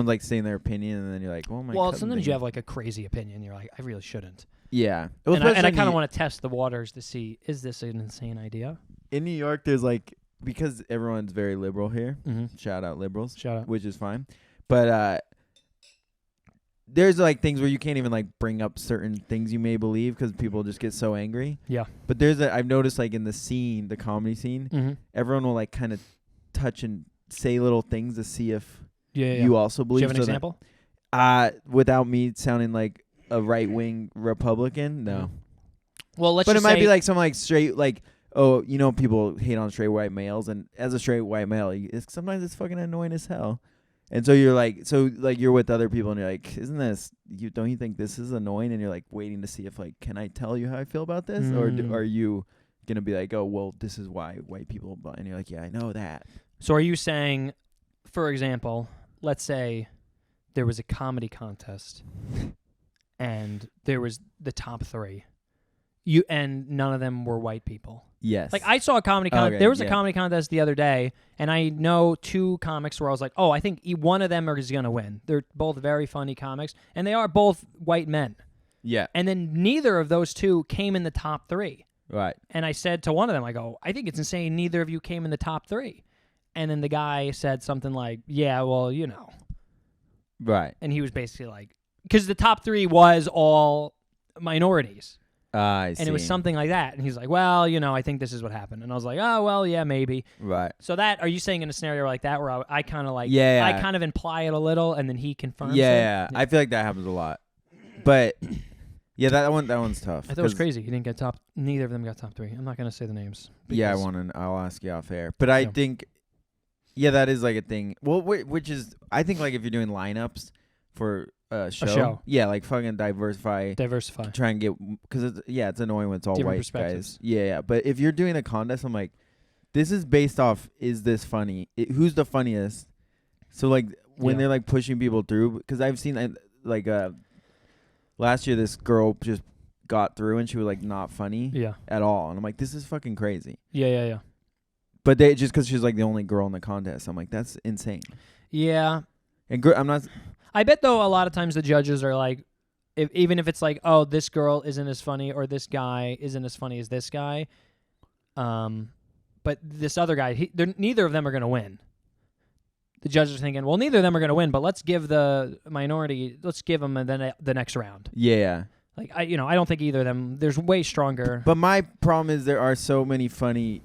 like saying their opinion, and then you're like, oh my God. Well, sometimes you have like a crazy opinion. You're like, I really shouldn't. Yeah. And I kind of want to test the waters to see, is this an insane idea? In New York, there's like, because everyone's very liberal here, shout out liberals, which is fine. But there's like things where you can't even like bring up certain things you may believe because people just get so angry. Yeah. But I've noticed like in the comedy scene, everyone will like kind of touch and say little things to see if you also believe. Do you have an example? Without me sounding like a right wing Republican, no. Well, let's. But just it might say, be like some like straight like. Oh, you know, people hate on straight white males, and as a straight white male, sometimes it's fucking annoying as hell. And so you're like, you're with other people, and you're like, isn't this? Don't you think this is annoying? And you're like waiting to see if like, can I tell you how I feel about this, or are you gonna be like, oh, well, this is why white people, and you're like, yeah, I know that. So are you saying, for example, let's say there was a comedy contest, and there was the top 3, and none of them were white people. Yes. Like I saw a comedy contest. Okay, There was a comedy contest the other day, and I know 2 comics where I was like, oh, I think one of them is going to win. They're both very funny comics, and they are both white men. Yeah. And then neither of those 2 came in the top 3. Right. And I said to one of them, I go, I think it's insane neither of you came in the top 3. And then the guy said something like, yeah, well, you know. Right. And he was basically like, because the top 3 was all minorities. I see. And it was something like that. And he's like, well, you know, I think this is what happened. And I was like, oh, well, yeah, maybe. Right. So are you saying in a scenario like that where I kind of like, Yeah. I kind of imply it a little and then he confirms it? Yeah. I feel like that happens a lot. But yeah, that one's tough. I thought it was crazy. He didn't get neither of them got top 3. I'm not going to say the names. Yeah, I'll ask you off air. But I think, yeah, that is like a thing. Well, which is, I think like if you're doing lineups for a show. Yeah, like fucking diversify. Try and get, because it's annoying when it's all different white guys. Yeah. But if you're doing a contest, I'm like, this is based off, is this funny? Who's the funniest? So like when they're like pushing people through, because I've seen like last year this girl just got through and she was like not funny at all. And I'm like, this is fucking crazy. Yeah. But they just because she's like the only girl in the contest, I'm like, that's insane. Yeah. And I'm not. I bet though a lot of times the judges are like, even if it's like, oh, this girl isn't as funny or this guy isn't as funny as this guy, but this other guy, neither of them are going to win. The judges are thinking, well, neither of them are going to win, but let's give the minority, let's give them the next round. Yeah. Like I don't think either of them. There's way stronger. But my problem is there are so many funny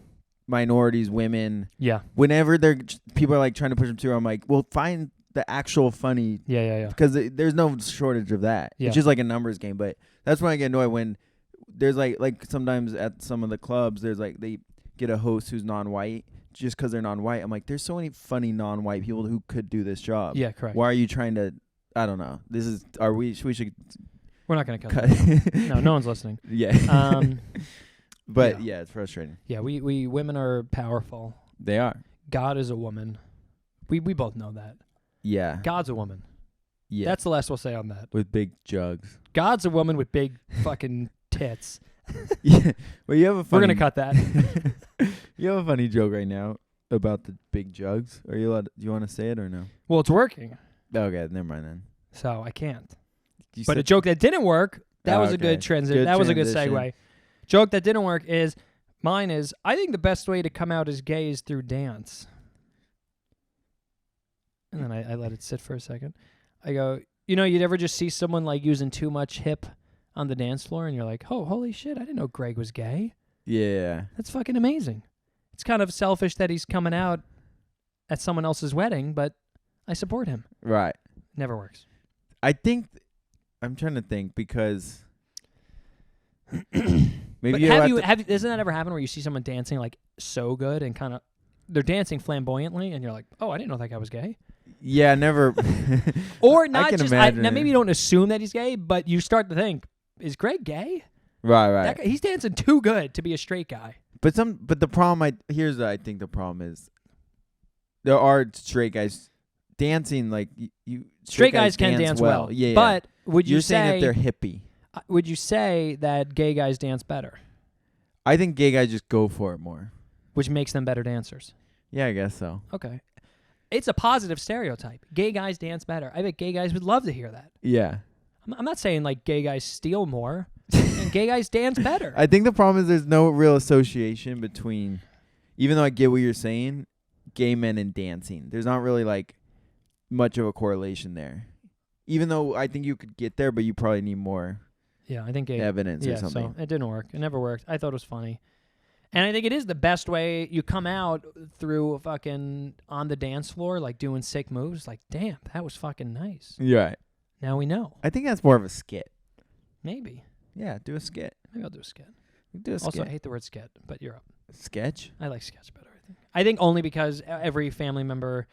minorities, women. Yeah. Whenever people are like trying to push them through, I'm like, well, find the actual funny. Yeah. Because there's no shortage of that. Yeah. It's just like a numbers game. But that's when I get annoyed when there's like sometimes at some of the clubs there's like they get a host who's non-white just because they're non-white. I'm like, there's so many funny non-white people who could do this job. Yeah, correct. Why are you trying to? I don't know. We should. We're not going to cut that. No one's listening. Yeah. But yeah, it's frustrating. Yeah, we women are powerful. They are. God is a woman. We both know that. Yeah. God's a woman. Yeah. That's the last we'll say on that. With big jugs. God's a woman with big fucking tits. Yeah. Well, you have a funny. We're gonna cut that. You have a funny joke right now about the big jugs. Are you allowed? Do you want to say it or no? Well, it's working. Okay, never mind then. So I can't. But a joke that didn't work. That was a good transition. That was a good segue. Joke that didn't work is mine is I think the best way to come out as gay is through dance. And then I let it sit for a second. I go, you'd ever just see someone like using too much hip on the dance floor and you're like, oh, holy shit, I didn't know Greg was gay. Yeah. That's fucking amazing. It's kind of selfish that he's coming out at someone else's wedding, but I support him. Right. Never works. I think, I'm trying to think because maybe doesn't that ever happen where you see someone dancing like so good and kind of they're dancing flamboyantly and you're like, oh, I didn't know that guy was gay. Yeah, never. Or not just. Now maybe you don't assume that he's gay, but you start to think, is Greg gay? Right. That guy, he's dancing too good to be a straight guy. But the problem I think the problem is there are straight guys dancing like you. Straight guys can dance well. Yeah. But would you You're say saying if they're hippie? Would you say that gay guys dance better? I think gay guys just go for it more, which makes them better dancers. Yeah, I guess so. Okay. It's a positive stereotype. Gay guys dance better. I bet gay guys would love to hear that. Yeah. I'm not saying like gay guys steal more. And gay guys dance better. I think the problem is there's no real association between, even though I get what you're saying, gay men and dancing. There's not really like much of a correlation there. Even though I think you could get there, but you probably need more I think evidence or something. So it didn't work. It never worked. I thought it was funny. And I think it is the best way you come out through fucking on the dance floor, like doing sick moves. Like, damn, that was fucking nice. You're right. Now we know. I think that's more of a skit. Maybe. Yeah, do a skit. Maybe I'll do a skit. Do a skit. Also, I hate the word skit, but you're up. Sketch? I like sketch better, I think. I think only because every family member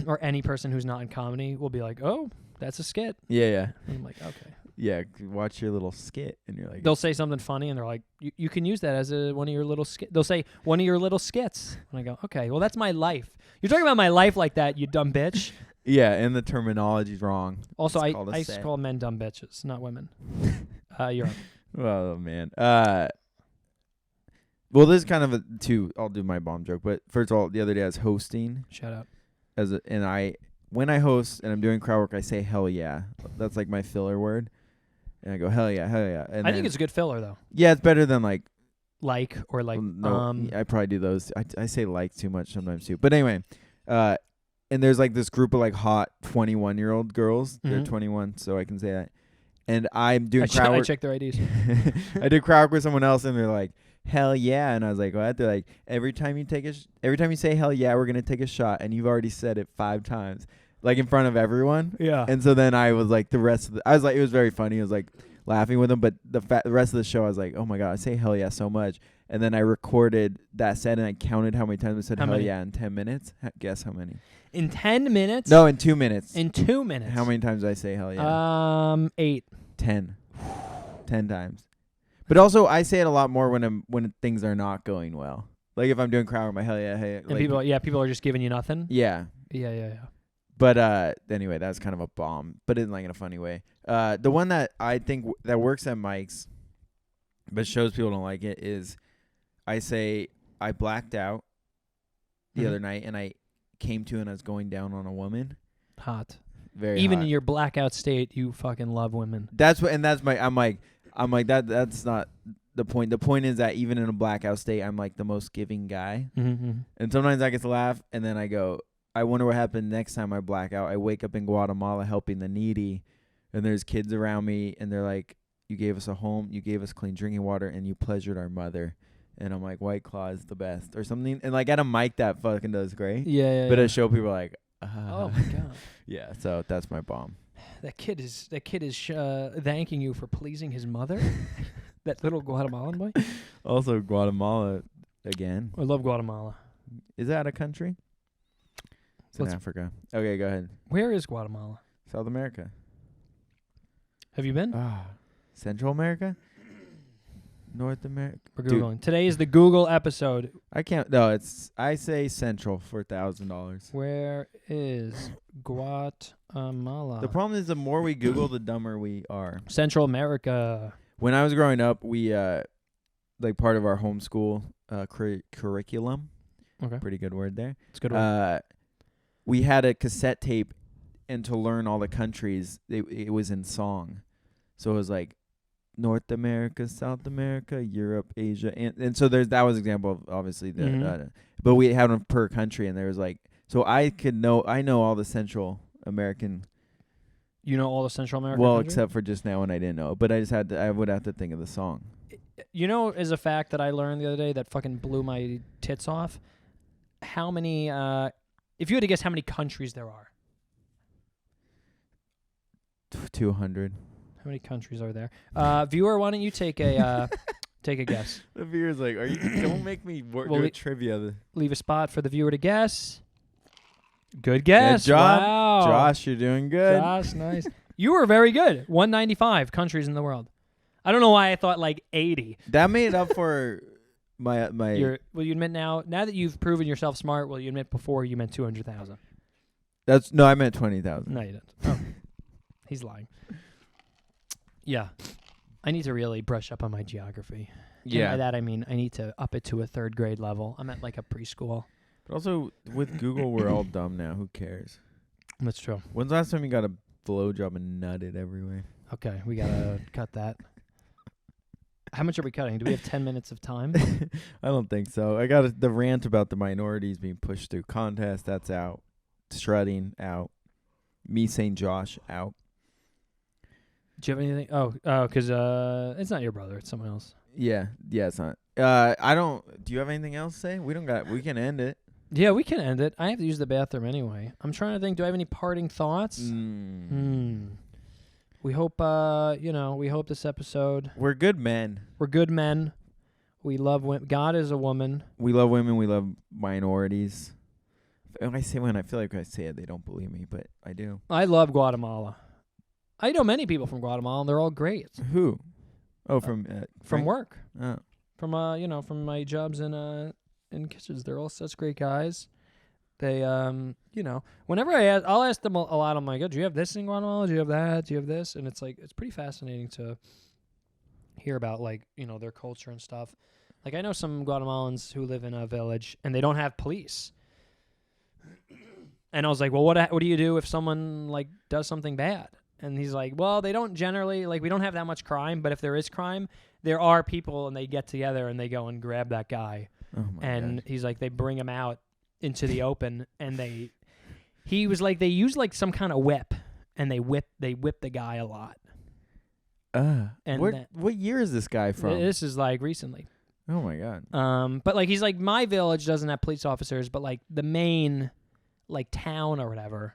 or any person who's not in comedy will be like, oh, that's a skit. Yeah. And I'm like, okay. Yeah, watch your little skit, and you're like... They'll say something funny, and they're like, you can use that as one of your little skits. They'll say, one of your little skits. And I go, okay, well, that's my life. You're talking about my life like that, you dumb bitch. Yeah, and the terminology's wrong. Also, I used to call men dumb bitches, not women. You're up. Oh, man. Well, this is kind of I'll do my bomb joke, but first of all, the other day I was hosting. Shout out. When I host and I'm doing crowd work, I say hell yeah. That's like my filler word. And I go, hell yeah, hell yeah. And I think it's a good filler, though. Yeah, it's better than like or like, no, I probably do those. I say like too much sometimes too. But anyway, and there's like this group of like hot 21-year-old girls. Mm-hmm. They're 21, so I can say that. And I'm doing crowd work. I checked their IDs. I did crowd work with someone else, and they're like, hell yeah. And I was like, what? They're like, every time you say hell yeah, we're going to take a shot. And you've already said it 5 times. Like in front of everyone. Yeah. And so then I was like, it was very funny. I was like laughing with them. But the rest of the show, I was like, oh my God, I say hell yeah so much. And then I recorded that set and I counted how many times I said hell yeah in 10 minutes. Guess how many? In 10 minutes? No, in 2 minutes. In 2 minutes. How many times did I say hell yeah? 8. 10. 10 times. But also I say it a lot more when things are not going well. Like if I'm doing crowd work, my hell yeah, hey. And like, people are just giving you nothing? Yeah. Yeah. But anyway, that's kind of a bomb, but in like in a funny way. The one that I think that works at Mike's, but shows people don't like it, is I say I blacked out the other night and I came to and I was going down on a woman. Hot. Very Even hot. in your blackout state, you fucking love women. That's my I'm like that's not the point. The point is that even in a blackout state, I'm like the most giving guy. Mm-hmm. And sometimes I get to laugh and then I go, I wonder what happened next time I black out. I wake up in Guatemala helping the needy, and there's kids around me, and they're like, you gave us a home, you gave us clean drinking water, and you pleasured our mother. And I'm like, White Claw is the best, or something. And like at a mic, that fucking does great. Yeah. But at a show, people are like, oh my God. Yeah, so that's my bomb. That kid is thanking you for pleasing his mother. That little Guatemalan boy. Also, Guatemala again. I love Guatemala. Is that a country? It's in Africa. Okay, go ahead. Where is Guatemala? South America. Have you been? Central America? North America? We're Googling. Today is the Google episode. I say Central for $1,000. Where is Guatemala? The problem is the more we Google, the dumber we are. Central America. When I was growing up, we, like part of our homeschool curriculum. Okay. Pretty good word there. It's a good word. We had a cassette tape, and to learn all the countries, it was in song. So it was like North America, South America, Europe, Asia, and so that was an example of obviously the. But we had them per country, and there was like, so I know all the Central American. You know all the Central American. Well, countries? except for just now when I didn't know, but I would have to think of the song. You know, is a fact that I learned the other day that fucking blew my tits off. How many? If you had to guess how many countries there are. 200. How many countries are there? Viewer, why don't you take a guess? The viewer's like, don't make me do trivia. Leave a spot for the viewer to guess. Good guess. Good job. Wow. Josh, you're doing good. Josh, nice. You were very good. 195 countries in the world. I don't know why I thought like 80. That made up for my. Will you admit now that you've proven yourself smart, will you admit before you meant 200,000? I meant 20,000. No, you didn't. Oh. He's lying. Yeah. I need to really brush up on my geography. Yeah. And by that I mean I need to up it to a 3rd grade level. I'm at like a preschool. But also, with Google, we're all dumb now. Who cares? That's true. When's the last time you got a blowjob and nutted everywhere? Okay, we got to cut that. How much are we cutting? Do we have 10 minutes of time? I don't think so. I got the rant about the minorities being pushed through contest. That's out. Strutting, out. Me saying Josh, out. Do you have anything? Oh, because it's not your brother. It's someone else. Yeah, it's not. I don't. Do you have anything else to say? We can end it. Yeah, we can end it. I have to use the bathroom anyway. I'm trying to think. Do I have any parting thoughts? We hope, we hope this episode. We're good men. We're good men. We love God is a woman. We love women. We love minorities. When I feel like I say it, they don't believe me, but I do. I love Guatemala. I know many people from Guatemala, and they're all great. Who? Oh, from work. Oh. From from my jobs in kitchens. They're all such great guys. They whenever I'll ask them a lot. I'm like, oh, do you have this in Guatemala? Do you have that? Do you have this? And it's like it's pretty fascinating to hear about their culture and stuff. Like I know some Guatemalans who live in a village and they don't have police. And I was like, well, what do you do if someone does something bad? And he's like, well, they don't generally we don't have that much crime, but if there is crime, there are people and they get together and they go and grab that guy. Oh my and gosh. He's like, they bring him out into the open and he was like, they use some kind of whip and they whip the guy a lot. And what year is this guy from? This is recently. Oh my God. But he's like, my village doesn't have police officers, but the main town or whatever,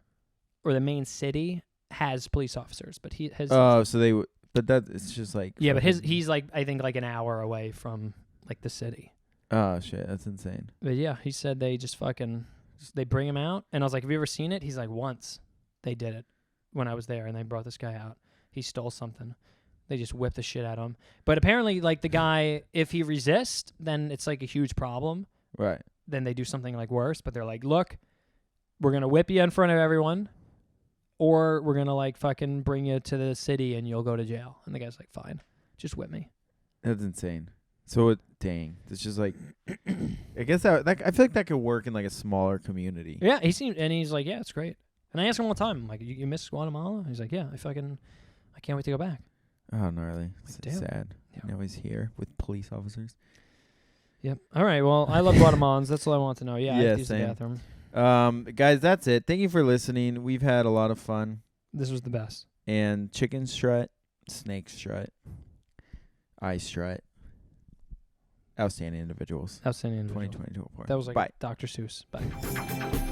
or the main city has police officers. But but that it's just yeah, but he's I think an hour away from the city. Oh shit, that's insane. But yeah, he said they just they bring him out, and I was like, have you ever seen it? He's like, once they did it when I was there, and they brought this guy out. He stole something. They just whipped the shit out of him. But apparently, the guy, if he resists, then it's a huge problem. Right. Then they do something worse. But they're like, look, we're gonna whip you in front of everyone, or we're gonna fucking bring you to the city and you'll go to jail. And the guy's like, fine, just whip me. That's insane. So dang, it's just I guess that I feel like that could work in a smaller community. Yeah, he's like, yeah, it's great. And I ask him all the time, I'm like, you miss Guatemala? He's like, yeah, I can't wait to go back. Oh, gnarly. Damn. Sad. Yeah. Now he's here with police officers. Yep. All right. Well, I love Guatemalans. That's all I want to know. Yeah, I have to use the same. bathroom. Guys, that's it. Thank you for listening. We've had a lot of fun. This was the best. And chicken strut, snake strut, eye strut. Outstanding individuals. Outstanding individual. 2022 report. That was Bye. Dr. Seuss. Bye.